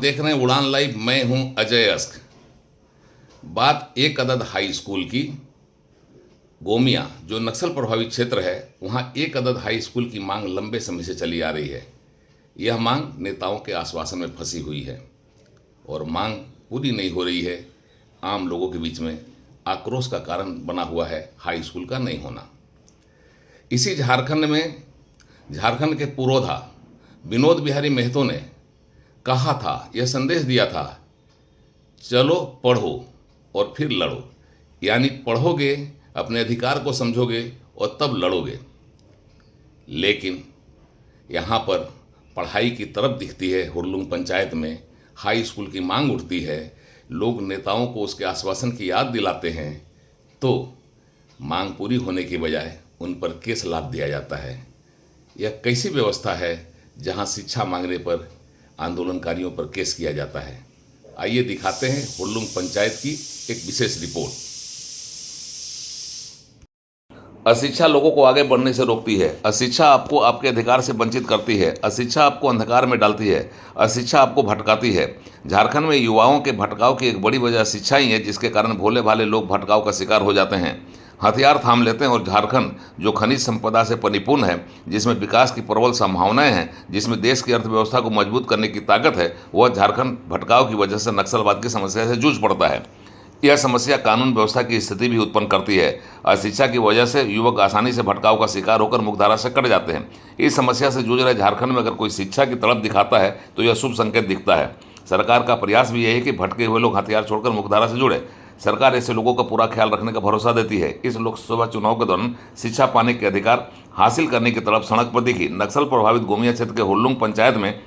देख रहे हैं उड़ान लाइव। मैं हूं अजय अस्क। बात एक अदद हाई स्कूल की। गोमिया जो नक्सल प्रभावित क्षेत्र है, वहां एक अदद हाई स्कूल की मांग लंबे समय से चली आ रही है। यह मांग नेताओं के आश्वासन में फंसी हुई है और मांग पूरी नहीं हो रही है। आम लोगों के बीच में आक्रोश का कारण बना हुआ है हाई स्कूल का नहीं होना। इसी झारखंड के पुरोधा विनोद बिहारी महतो ने कहा था, यह संदेश दिया था, चलो पढ़ो और फिर लड़ो। यानी पढ़ोगे, अपने अधिकार को समझोगे और तब लड़ोगे। लेकिन यहाँ पर पढ़ाई की तरफ दिखती है। हुरलुंग पंचायत में हाई स्कूल की मांग उठती है, लोग नेताओं को उसके आश्वासन की याद दिलाते हैं, तो मांग पूरी होने की बजाय उन पर केस लाद दिया जाता है। यह कैसी व्यवस्था है जहाँ शिक्षा मांगने पर आंदोलनकारियों पर केस किया जाता है? आइए दिखाते हैं हुरलुंग पंचायत की एक विशेष रिपोर्ट। अशिक्षा लोगों को आगे बढ़ने से रोकती है। अशिक्षा आपको आपके अधिकार से वंचित करती है। अशिक्षा आपको अंधकार में डालती है। अशिक्षा आपको भटकाती है। झारखंड में युवाओं के भटकाव की एक बड़ी वजह शिक्षा ही है, जिसके कारण भोले भाले लोग भटकाव का शिकार हो जाते हैं, हथियार थाम लेते हैं। और झारखंड जो खनिज संपदा से परिपूर्ण है, जिसमें विकास की प्रबल संभावनाएं हैं, जिसमें देश की अर्थव्यवस्था को मजबूत करने की ताकत है, वह झारखंड भटकाव की वजह से नक्सलवाद की समस्या से जूझ पड़ता है। यह समस्या कानून व्यवस्था की स्थिति भी उत्पन्न करती है। अशिक्षा की वजह से युवक आसानी से भटकाव का शिकार होकर मुख्यधारा से कट जाते हैं। इस समस्या से जूझ रहे झारखंड में अगर कोई शिक्षा की तड़प दिखाता है तो यह शुभ संकेत दिखता है। सरकार का प्रयास भी यही है कि भटके हुए लोग हथियार छोड़कर मुख्यधारा से जुड़े। सरकार ऐसे लोगों का पूरा ख्याल रखने का भरोसा देती है। इस लोकसभा चुनाव के दौरान शिक्षा पाने के अधिकार हासिल करने की तरफ सड़क पर दिखी नक्सल प्रभावित गोमिया क्षेत्र के हुरलुंग पंचायत में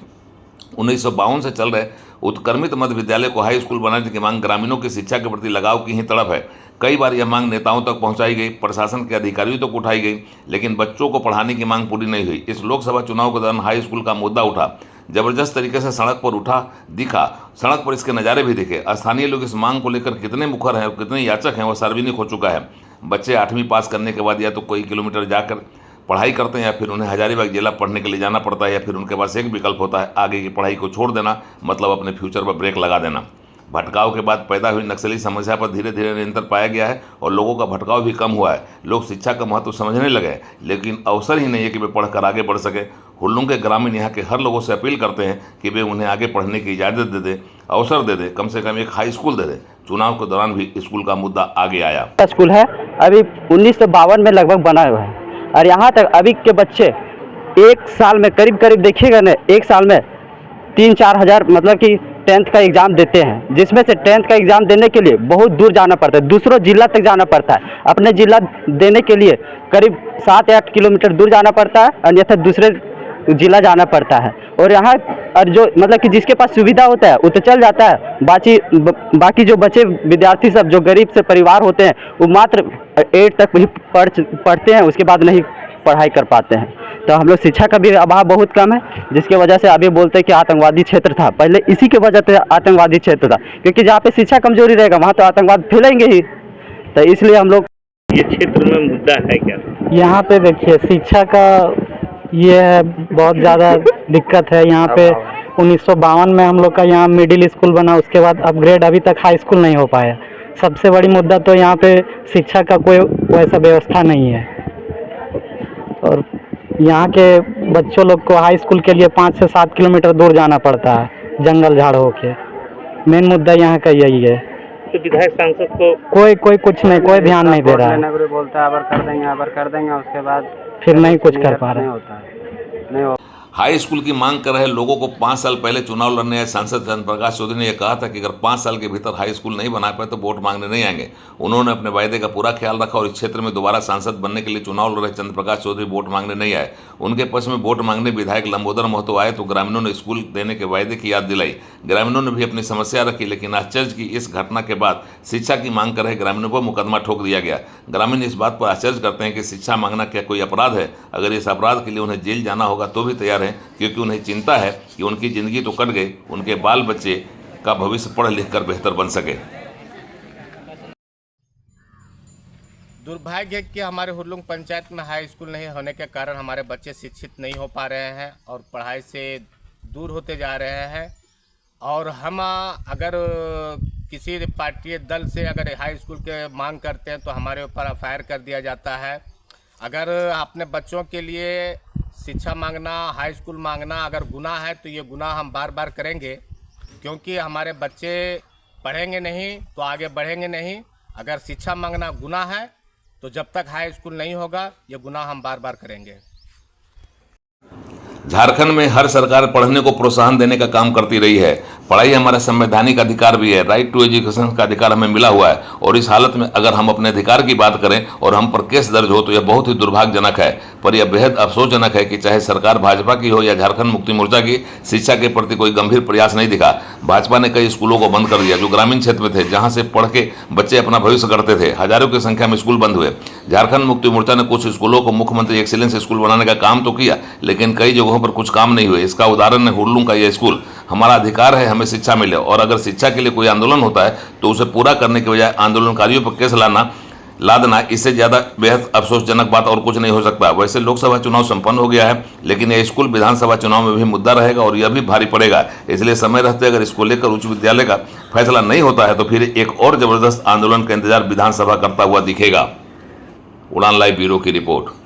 1952 से चल रहे उत्क्रमित मध्य विद्यालय को हाई स्कूल बनाने की मांग ग्रामीणों की शिक्षा के प्रति लगाव की ही तड़प है। कई बार यह मांग नेताओं तक पहुंचाई गई, प्रशासन के अधिकारियों तक उठाई गई, लेकिन बच्चों को पढ़ाने की मांग पूरी नहीं हुई। इस लोकसभा चुनाव के दौरान हाई स्कूल का मुद्दा उठा, जबरदस्त तरीके से सड़क पर दिखा। सड़क पर इसके नज़ारे भी दिखे। स्थानीय लोग इस मांग को लेकर कितने मुखर हैं और कितने याचक हैं, वह सार्वजनिक हो चुका है। बच्चे 8वीं पास करने के बाद या तो कई किलोमीटर जाकर पढ़ाई करते हैं, या फिर उन्हें हजारीबाग जिला पढ़ने के लिए जाना पड़ता है, या फिर उनके पास एक विकल्प होता है, आगे की पढ़ाई को छोड़ देना, मतलब अपने फ्यूचर पर ब्रेक लगा देना। भटकाव के बाद पैदा हुई नक्सली समस्या पर धीरे धीरे नियंत्रण पाया गया है और लोगों का भटकाव भी कम हुआ है। लोग शिक्षा का महत्व समझने लगे हैं, लेकिन अवसर ही नहीं है कि वे पढ़कर आगे बढ़ सके। हुरलुंग के ग्रामीण यहाँ के हर लोगों से अपील करते हैं कि वे उन्हें आगे पढ़ने की इजाज़त दे दें, अवसर दे दें, कम से कम एक हाई स्कूल दे दें। चुनाव के दौरान भी स्कूल का मुद्दा आगे आया। स्कूल है अभी 1952 में लगभग बना हुआ है, और यहाँ तक अभी के बच्चे एक साल में करीब देखिएगा ना, एक साल में 3-4 हज़ार मतलब कि 10th का एग्ज़ाम देते हैं, जिसमें से 10th का एग्ज़ाम देने के लिए बहुत दूर जाना पड़ता है, दूसरों जिला तक जाना पड़ता है। अपने जिला देने के लिए करीब 7 या 8 किलोमीटर दूर जाना पड़ता है, अन्यथा दूसरे जिला जाना पड़ता है। और यहाँ और जो मतलब कि जिसके पास सुविधा होता है वो तो चल जाता है, बाकी जो बच्चे विद्यार्थी सब जो गरीब से परिवार होते हैं, वो मात्र 8 तक ही पढ़ते हैं, उसके बाद नहीं पढ़ाई कर पाते हैं। तो हम लोग शिक्षा का भी अभाव बहुत कम है, जिसकी वजह से अभी बोलते हैं कि आतंकवादी क्षेत्र था। पहले इसी के वजह से आतंकवादी क्षेत्र था, क्योंकि जहाँ पे शिक्षा कमजोरी रहेगा वहाँ तो आतंकवाद फैलेंगे ही। तो इसलिए हम लोग ये क्षेत्र में मुद्दा है क्या? यहाँ पे देखिए शिक्षा का ये है, बहुत ज़्यादा दिक्कत है यहाँ पे। 1952 में हम लोग का यहाँ मिडिल स्कूल बना, उसके बाद अपग्रेड अभी तक हाई स्कूल नहीं हो पाया। सबसे बड़ी मुद्दा तो यहाँ पे शिक्षा का कोई वैसा व्यवस्था नहीं है, और यहाँ के बच्चों लोग को हाई स्कूल के लिए 5 से 7 किलोमीटर दूर जाना पड़ता है, जंगल झाड़ होके। मेन मुद्दा यहाँ का यही है। तो विधायक सांसद को कोई कुछ नहीं, कोई ध्यान नहीं दे रहा है। बोलता है अबर कर देंगे, उसके बाद फिर नहीं कुछ कर पा रहे हैं। हाई स्कूल की मांग कर रहे लोगों को 5 साल पहले चुनाव लड़ने आए सांसद चंद्र प्रकाश चौधरी ने यह कहा था कि अगर 5 साल के भीतर हाई स्कूल नहीं बना पाए तो वोट मांगने नहीं आएंगे। उन्होंने अपने वायदे का पूरा ख्याल रखा और इस क्षेत्र में दोबारा सांसद बनने के लिए चुनाव लड़ रहे चंद्र प्रकाश चौधरी वोट मांगने नहीं आए। उनके पक्ष में वोट मांगने विधायक लंबोदर महतो आए तो ग्रामीणों ने स्कूल देने के वायदे की याद दिलाई। ग्रामीणों ने भी अपनी समस्या रखी, लेकिन आश्चर्य की इस घटना के बाद शिक्षा की मांग कर रहे ग्रामीणों पर मुकदमा ठोक दिया गया। ग्रामीण इस बात पर आश्चर्य करते हैं कि शिक्षा मांगना क्या कोई अपराध है? अगर इस अपराध के लिए उन्हें जेल जाना होगा तो भी तैयार हैं, क्योंकि उन्हें चिंता है कि उनकी ज़िंदगी तो कट गई, उनके बाल बच्चे का भविष्य पढ़ लिख कर बेहतर बन सके। दुर्भाग्य है कि हमारे हुरलुंग पंचायत में हाई स्कूल नहीं होने के कारण हमारे बच्चे शिक्षित नहीं हो पा रहे हैं और पढ़ाई से दूर होते जा रहे हैं। और हम अगर किसी पार्टी दल से अगर हाई स्कूल के मांग करते हैं तो हमारे ऊपर एफआईआर कर दिया जाता है। अगर अपने बच्चों के लिए शिक्षा मांगना, हाई स्कूल मांगना अगर गुनाह है तो ये गुनाह हम बार बार करेंगे, क्योंकि हमारे बच्चे पढ़ेंगे नहीं तो आगे बढ़ेंगे नहीं। अगर शिक्षा मांगना गुनाह है तो जब तक हाई स्कूल नहीं होगा ये गुनाह हम बार बार करेंगे। झारखंड में हर सरकार पढ़ने को प्रोत्साहन देने का काम करती रही है। पढ़ाई हमारा संवैधानिक अधिकार भी है, राइट टू एजुकेशन का अधिकार हमें मिला हुआ है। और इस हालत में अगर हम अपने अधिकार की बात करें और हम पर केस दर्ज हो तो यह बहुत ही दुर्भाग्यजनक है। पर यह बेहद अफसोसजनक है कि चाहे सरकार भाजपा की हो या झारखंड मुक्ति मोर्चा की, शिक्षा के प्रति कोई गंभीर प्रयास नहीं दिखा। भाजपा ने कई स्कूलों को बंद कर दिया जो ग्रामीण क्षेत्र में थे, जहां से पढ़ के बच्चे अपना भविष्य गढ़ते थे। हजारों की संख्या में स्कूल बंद हुए। झारखंड मुक्ति मोर्चा ने कुछ स्कूलों को मुख्यमंत्री एक्सीलेंस स्कूल बनाने का काम तो किया, लेकिन कई जगहों पर कुछ काम नहीं हुए। इसका उदाहरण है हुरलूं का यह स्कूल। हमारा अधिकार है हमें शिक्षा मिले, और अगर शिक्षा के लिए कोई आंदोलन होता है तो उसे पूरा करने के बजाय आंदोलनकारियों पर केस लादना इससे ज़्यादा बेहद अफसोसजनक बात और कुछ नहीं हो सकता। वैसे लोकसभा चुनाव संपन्न हो गया है, लेकिन यह स्कूल विधानसभा चुनाव में भी मुद्दा रहेगा और यह भी भारी पड़ेगा। इसलिए समय रहते अगर इसको लेकर उच्च विद्यालय का फैसला नहीं होता है तो फिर एक और जबरदस्त आंदोलन का इंतजार विधानसभा करता हुआ दिखेगा। उड़ान लाइव ब्यूरो की रिपोर्ट।